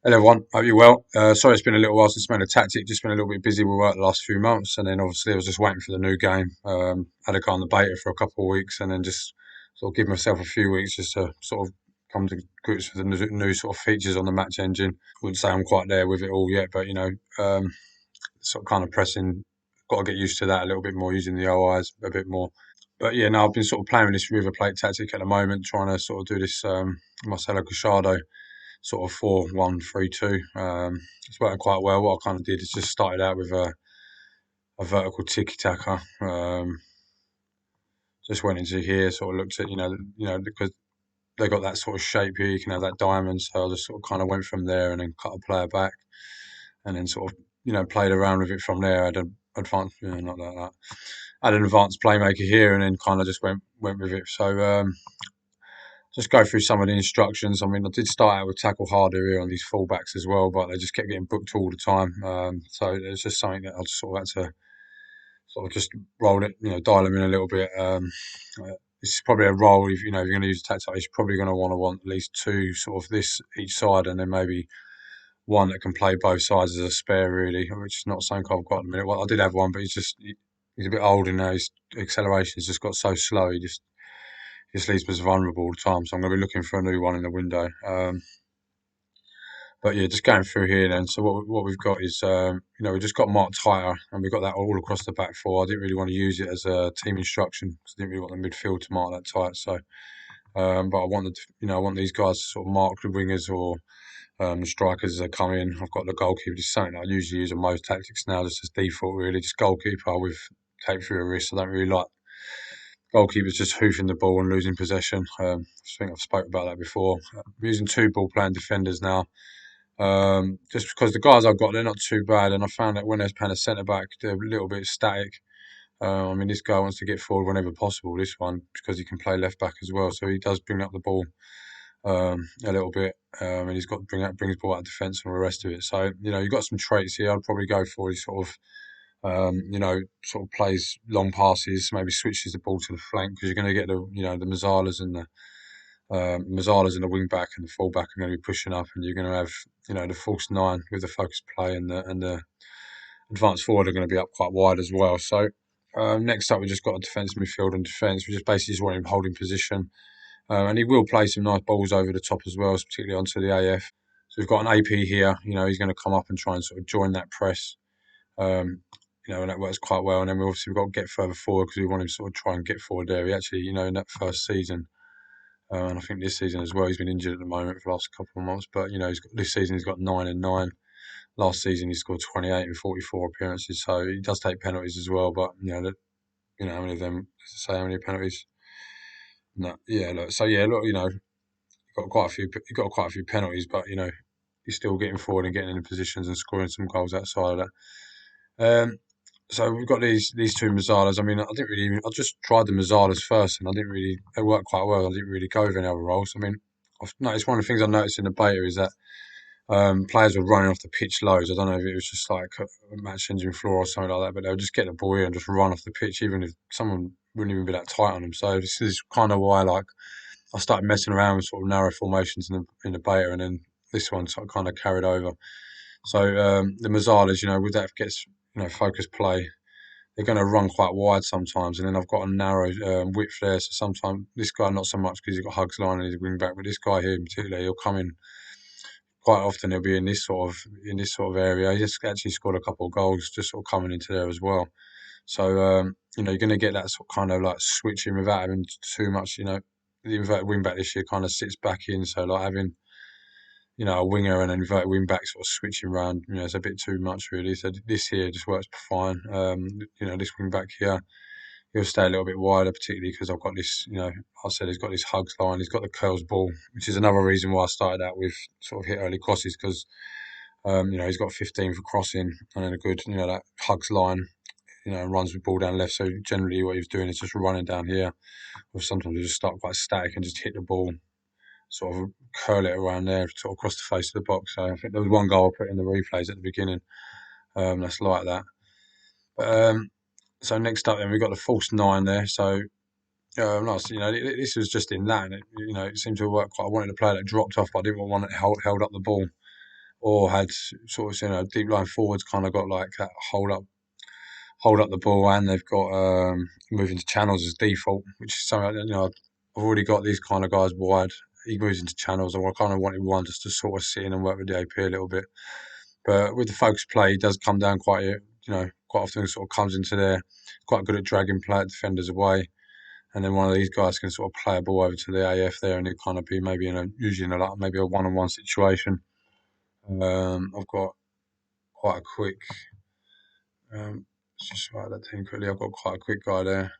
Hello everyone, hope you're well. Sorry it's been a little while since I made a tactic, just been a little bit busy with work the last few months, and then obviously I was just waiting for the new game. Had a go on the beta for a couple of weeks and then just sort of give myself a few weeks just to sort of come to grips with the new sort of features on the match engine. Wouldn't say I'm quite there with it all yet, but sort of kind of pressing, got to get used to that a little bit more, using the OIs a bit more. But yeah, no, I've been sort of playing with this river plate tactic at the moment, trying to sort of do this Marcelo Gallardo sort of 4-1-3-2. It's working quite well. What I kind of did is just started out with a vertical tiki taka. Just went into here, sort of looked at because they got that sort of shape here. You can have that diamond, so I just sort of kind of went from there and then cut a player back, and then sort of played around with it from there. I had an advanced, not like that. I had an advanced playmaker here, and then kind of just went with it. So just go through some of the instructions. I mean, I did start out with tackle harder here on these fullbacks as well, but they just kept getting booked all the time. So it's just something that I just sort of had to sort of just roll it, dial them in a little bit. This is probably a role if if you're going to use a tactic, you're probably going to want at least two sort of this each side, and then maybe one that can play both sides as a spare, really, which is not something I've got at the minute. Well, I did have one, but he's a bit older now. His acceleration's just got so slow. He just leaves us vulnerable all the time. So I'm going to be looking for a new one in the window. But yeah, just going through here then. So what we've got is we've just got marked tighter, and we've got that all across the back four. I didn't really want to use it as a team instruction because I didn't really want the midfield to mark that tight. So, but I wanted I want these guys to sort of mark the wingers or the strikers as they come in. I've got the goalkeeper, just something that I usually use in most tactics now, just as default really, just goalkeeper with tape through a wrist. I don't really like goalkeepers just hoofing the ball and losing possession. I think I've spoke about that before. I'm using two ball playing defenders now. Just because the guys I've got, they're not too bad, and I found that when they're playing a centre back, they're a little bit static. I mean, this guy wants to get forward whenever possible. This one because he can play left back as well, so he does bring up the ball a little bit, and he's got to brings ball out of defence and all the rest of it. So you've got some traits here. I'd probably go for his sort of sort of plays long passes, maybe switches the ball to the flank because you're going to get the Mazzalas and the wing back and the full back are going to be pushing up, and you're going to have the false nine with the focus play and the advanced forward are going to be up quite wide as well. So next up, we just got a defence midfield and defence. We just basically just want him holding position, and he will play some nice balls over the top as well, particularly onto the AF. So we've got an AP here. He's going to come up and try and sort of join that press. And that works quite well. And then we've got to get further forward because we want him to sort of try and get forward there. He actually, in that first season, and I think this season as well, he's been injured at the moment for the last couple of months. But this season he's got 9 and 9. Last season he scored 28 and 44 appearances. So he does take penalties as well. But how many of them? Say how many penalties? No, yeah. Look, so yeah, look, got quite a few. He got quite a few penalties, but he's still getting forward and getting into positions and scoring some goals outside of that. So we've got these two Mazzalas. I mean, I just tried the Mazzalas first, and they worked quite well. I didn't really go with any other roles. I mean, I've noticed one of the things I noticed in the beta is that players were running off the pitch loads. I don't know if it was just like a match engine floor or something like that, but they would just get the ball here and just run off the pitch, even if someone wouldn't even be that tight on them. So this is kind of why I started messing around with sort of narrow formations in the beta, and then this one sort of kind of carried over. So the Mazzalas, with that gets focus play. They're going to run quite wide sometimes, and then I've got a narrow width there. So sometimes this guy not so much because he's got hugs line and he's a wing back, but this guy here in particular, he'll come in quite often. He'll be in this sort of area. He just actually scored a couple of goals just sort of coming into there as well. So you're going to get that sort of kind of like switching without having too much. The inverted wing back this year kind of sits back in, so like having a winger and an inverted wing back sort of switching around, it's a bit too much really. So this here just works fine. This wing back here, he'll stay a little bit wider, particularly because I've got this, I said he's got this hugs line, he's got the curls ball, which is another reason why I started out with sort of hit early crosses because, he's got 15 for crossing and then a good, that hugs line, runs the ball down left. So generally what he's doing is just running down here, or sometimes he just start quite static and just hit the ball, sort of curl it around there, sort of across the face of the box. So I think there was one goal I put in the replays at the beginning. That's like that. But so next up, then we've got the false nine there. So nice. This was just in that, and it seemed to work quite. I wanted a player that dropped off, but I didn't want one that held up the ball. or had sort of deep line forwards kind of got like that hold up the ball, and they've got moving to channels as default, which is something I've already got these kind of guys wide. He moves into channels, and I kind of wanted one just to sort of sit in and work with the AP a little bit. But with the focus play, he does come down quite often. Sort of comes into there, quite good at dragging defenders away, and then one of these guys can sort of play a ball over to the AF there, and it kind of be maybe usually in maybe a one-on-one situation. I've got quite a quick. Let's just write that thing quickly. I've got quite a quick guy there.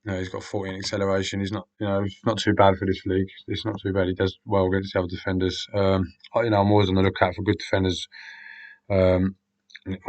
He's got 14 acceleration. He's not, not too bad for this league. It's not too bad. He does well against the other defenders. I'm always on the lookout for good defenders on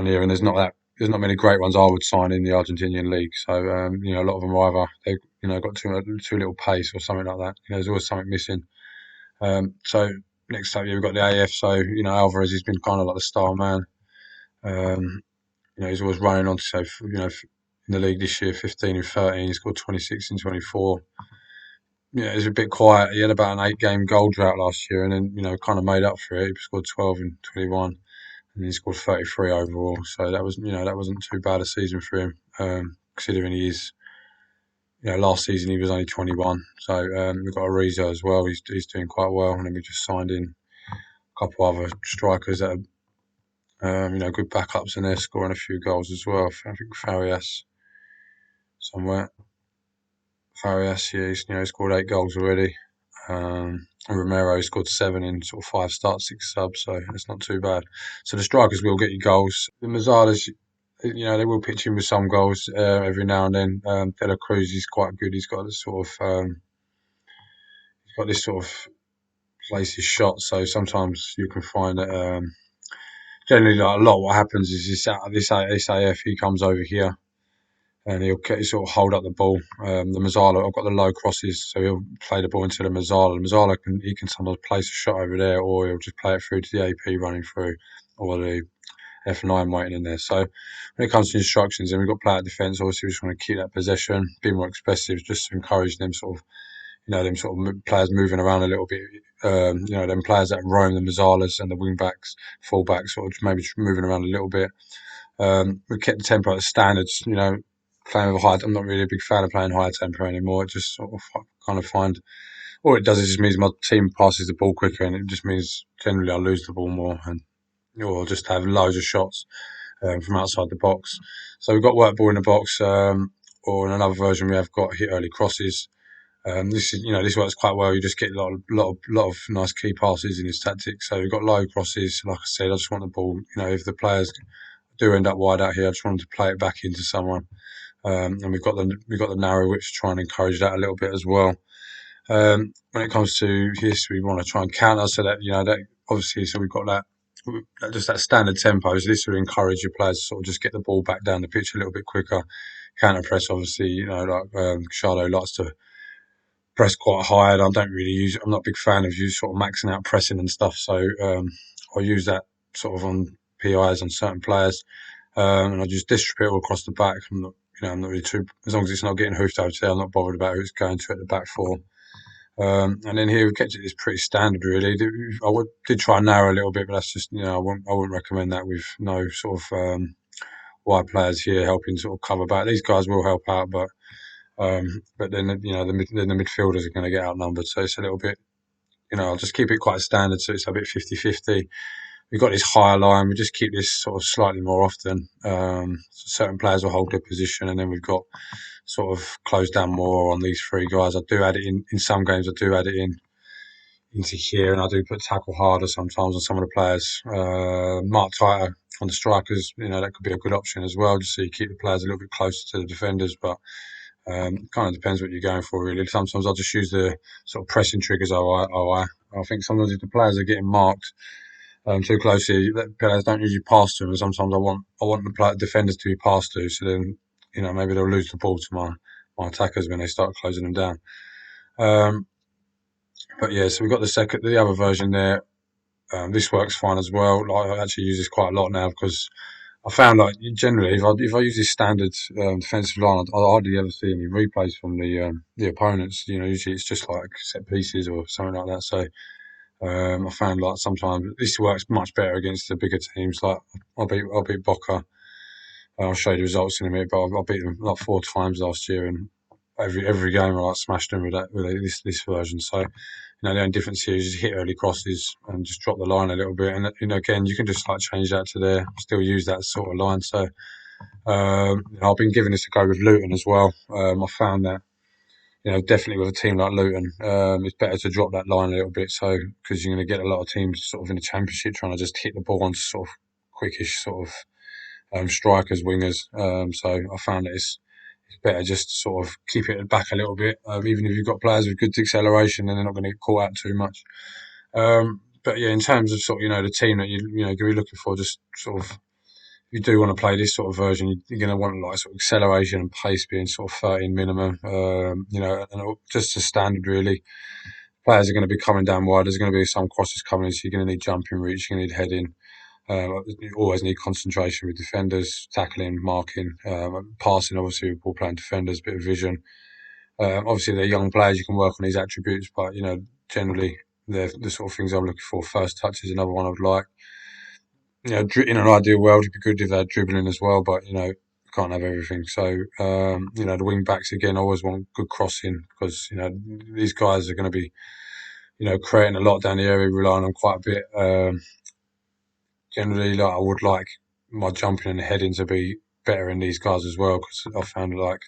here, and there's not many great ones I would sign in the Argentinian league. So a lot of them are either they've got too little pace or something like that. There's always something missing. So next up, we've got the AF. So Alvarez, he's been kind of like the star man. He's always running on to say, in the league this year, 15 and 13, he scored 26 and 24. Yeah, it was a bit quiet. He had about an 8-game goal drought last year, and then kind of made up for it. He scored 12 and 21, and he scored 33 overall. So that wasn't too bad a season for him, considering he is. Last season he was only 21. So we've got Ariza as well. He's doing quite well, and then we just signed in a couple other strikers that are good backups, and they're scoring a few goals as well. I think Farias somewhere. Farias, yeah, he's scored 8 goals already. And Romero scored 7 in sort of 5 starts, 6 subs, so it's not too bad. So the strikers will get you goals. The Mazzalas, they will pitch in with some goals every now and then. De La Cruz is quite good. He's got this sort of place his shot. So sometimes you can find that generally like a lot. What happens is this AF, he comes over here, and he'll sort of hold up the ball. The Mazzala, I've got the low crosses, so he'll play the ball into the Mazzala. The Mazzala can sometimes place a shot over there, or he'll just play it through to the AP running through, or the F9 waiting in there. So when it comes to instructions, then we've got to play out defence. Obviously, we just want to keep that possession, be more expressive, just to encourage them players moving around a little bit. Them players that roam the Mazzalas and the wing backs, full backs, sort of maybe just moving around a little bit. We kept the tempo at standards, playing with I'm not really a big fan of playing higher tempo anymore. It just sort of kind of all it does is just means my team passes the ball quicker, and it just means generally I lose the ball more, and or just have loads of shots from outside the box. So we've got work ball in the box, or in another version we have got hit early crosses. This works quite well. You just get a lot of nice key passes in his tactics. So we've got low crosses. Like I said, I just want the ball. If the players do end up wide out here, I just want them to play it back into someone. And we've got the narrow width to try and encourage that a little bit as well. When it comes to this, we want to try and counter so that that obviously. So we've got that standard tempo. So this will encourage your players to sort of just get the ball back down the pitch a little bit quicker. Counter press, obviously, Gallardo likes to press quite high, and I don't really use it. I'm not a big fan of you sort of maxing out pressing and stuff. So I use that sort of on PIs on certain players, and I just distribute it all across the back. I'm not really too, as long as it's not getting hoofed over there, I'm not bothered about who it's going to at the back for. And then here we've kept it pretty standard, really. Did try and narrow a little bit, but that's just, I wouldn't recommend that with no sort of wide players here helping sort of cover back. These guys will help out, but then the midfielders are going to get outnumbered, so it's a little bit. I'll just keep it quite standard, so it's a bit 50-50. We've got this higher line. We just keep this sort of slightly more often. So certain players will hold their position, and then we've got sort of closed down more on these 3 guys. I do add it in some games. I do add it into here, and I do put tackle harder sometimes on some of the players. Mark tighter on the strikers. That could be a good option as well, just so you keep the players a little bit closer to the defenders. But kind of depends what you're going for, really. Sometimes I'll just use the sort of pressing triggers. I think sometimes if the players are getting marked too closely, the players don't usually pass to them. And sometimes I want the defenders to be passed to, so then maybe they'll lose the ball to my attackers when they start closing them down. But yeah, so we've got the other version there. This works fine as well. Like, I actually use this quite a lot now because I found generally if I use this standard defensive line, I hardly ever see any replays from the opponents. Usually it's just like set pieces or something like that. So I found like sometimes this works much better against the bigger teams. Like I'll beat Boca. I'll show you the results in a minute, but I beat them like 4 times last year, and every game I like smashed them with this version. So the only difference here is just hit early crosses and just drop the line a little bit. And again, you can just like change that to there, still use that sort of line. So I've been giving this a go with Luton as well. I found that definitely with a team like Luton, it's better to drop that line a little bit. So because you're going to get a lot of teams sort of in the Championship trying to just hit the ball on sort of quickish sort of strikers, wingers. So I found that it's better just to sort of keep it back a little bit, even if you've got players with good acceleration, then they're not going to get caught out too much. But yeah, in terms of sort of the team that you're going to be looking for, just sort of if you do want to play this sort of version, you're going to want like sort of acceleration and pace being sort of 13 minimum. And just a standard really. Players are going to be coming down wide. There's going to be some crosses coming, so you're going to need jumping reach. You're going to need heading. You always need concentration with defenders, tackling, marking, passing. Obviously, with ball playing defenders, bit of vision. Obviously, they're young players. You can work on these attributes, but generally, they're the sort of things I'm looking for. First touch is another one I would like. In an ideal world, it'd be good if they had dribbling as well, but can't have everything. So the wing backs again, I always want good crossing because these guys are going to be creating a lot down the area, relying on quite a bit. Generally, like I would like my jumping and heading to be better in these guys as well because I found like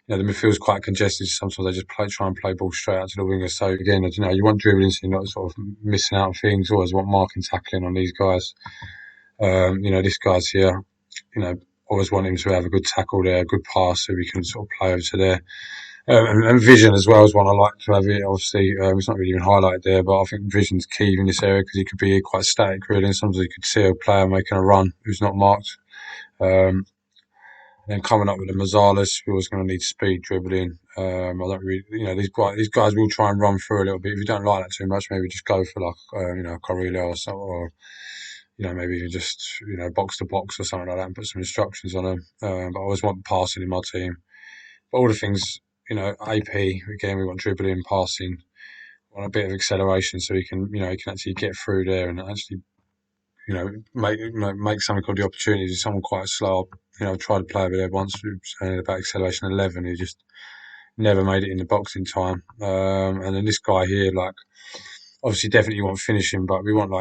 the midfield's quite congested. Sometimes they just try and play ball straight out to the wingers. So again, you want dribbling, so you're not sort of missing out on things. Always want marking, tackling on these guys. This guy's here. Always want him to have a good tackle there, a good pass, so we can sort of play over to there. And vision as well is one I like to have here. Obviously, it's not really even highlighted there, but I think vision's key in this area because he could be quite static, really. And sometimes you could see a player making a run who's not marked. Um, then coming up with the Mazzales, who was going to need speed dribbling. I don't really, these guys will try and run through a little bit. If you don't like that too much, maybe just go for like, Correlia or something, or maybe even just box to box or something like that, and put some instructions on them. But I always want passing in my team. But all the things, AP again, we want dribbling, passing, want a bit of acceleration so he can actually get through there and actually make something called the opportunities. If someone quite slow, I've tried to play over there once about acceleration 11. He just never made it in the box in time. And then this guy here, like, obviously, definitely want finishing, but we want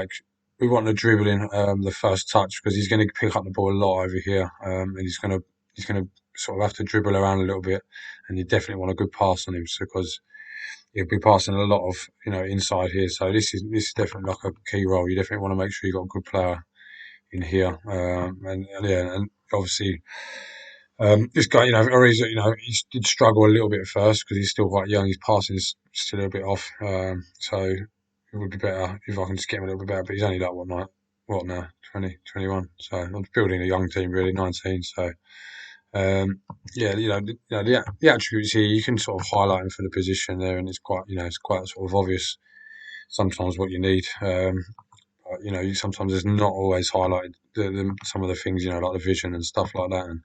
the dribbling, the first touch because he's going to pick up the ball a lot over here, and he's going to sort of have to dribble around a little bit, and you definitely want a good pass on him because he'll be passing a lot of inside here. So this is definitely like a key role. You definitely want to make sure you have got a good player in here, and yeah, and obviously. This guy, he did struggle a little bit at first because he's still quite young. His passing is still a little bit off. So it would be better if I can just get him a little bit better. But he's only like what now, 20, 21. So I'm building a young team, really, 19. So yeah, the attributes here you can sort of highlight them for the position there, and it's quite sort of obvious sometimes what you need. But, sometimes it's not always highlighted some of the things, like the vision and stuff like that. And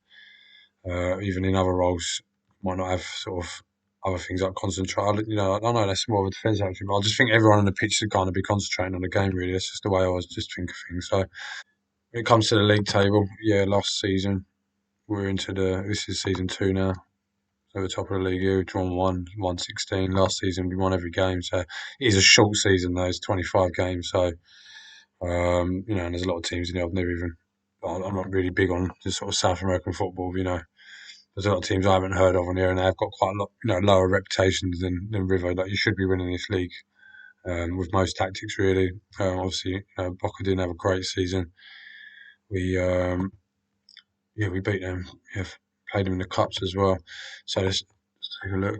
even in other roles, might not have sort of other things like concentrate. I know that's more of a defence actually, but I just think everyone on the pitch is going to be concentrating on the game. Really, that's just the way I always just think of things. So when it comes to the league table, yeah, last season we're into this is season 2 now. So the top of the league, we've drawn 116. Last season we won every game. So it is a short season though. It's 25 games. So and there's a lot of teams in there I've never even. I'm not really big on just sort of South American football. There's a lot of teams I haven't heard of on here, and they've got quite a lot, lower reputations than River. Like you should be winning this league with most tactics, really. Obviously, Boca didn't have a great season. We we beat them. Yeah, played them in the cups as well. So let's take a look.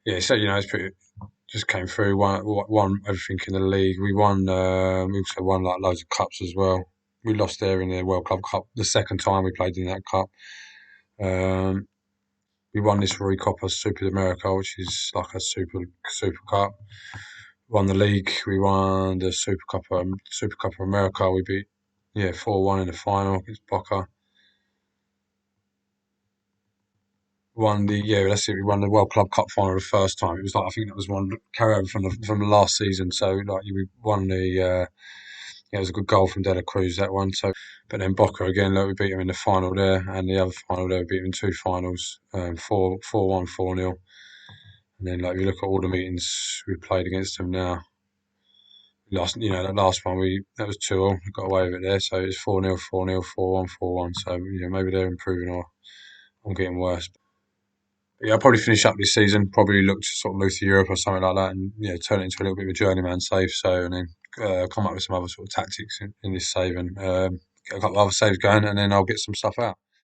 Yeah, so it's pretty. Just came through, won everything in the league. We won. We also won like loads of cups as well. We lost there in the World Club Cup the second time we played in that cup. Um, we won this Roy Copper Super America, which is like a super cup. Won the league. We won the Super Cup of America. We beat 4-1 in the final against Boca. won the yeah, that's it. We won the World Club Cup final the first time. It was like I think that was one carryover from the last season. So like we won the yeah, it was a good goal from De La Cruz that one. So but then Boca again, like we beat them in the final there, and the other final there we beat them in two finals, 4-1, 4-0. And then like if you look at all the meetings we played against them now. That last one that was 2-0. We got away with it there, so it's 4-0, 4-0, 4-1, 4-1. So maybe they're improving or I'm getting worse. Yeah, I'll probably finish up this season. Probably look to sort of move to Europe or something like that, and turn it into a little bit of a journeyman save. So, and then come up with some other sort of tactics in this save, and get a couple of other saves going, and then I'll get some stuff out.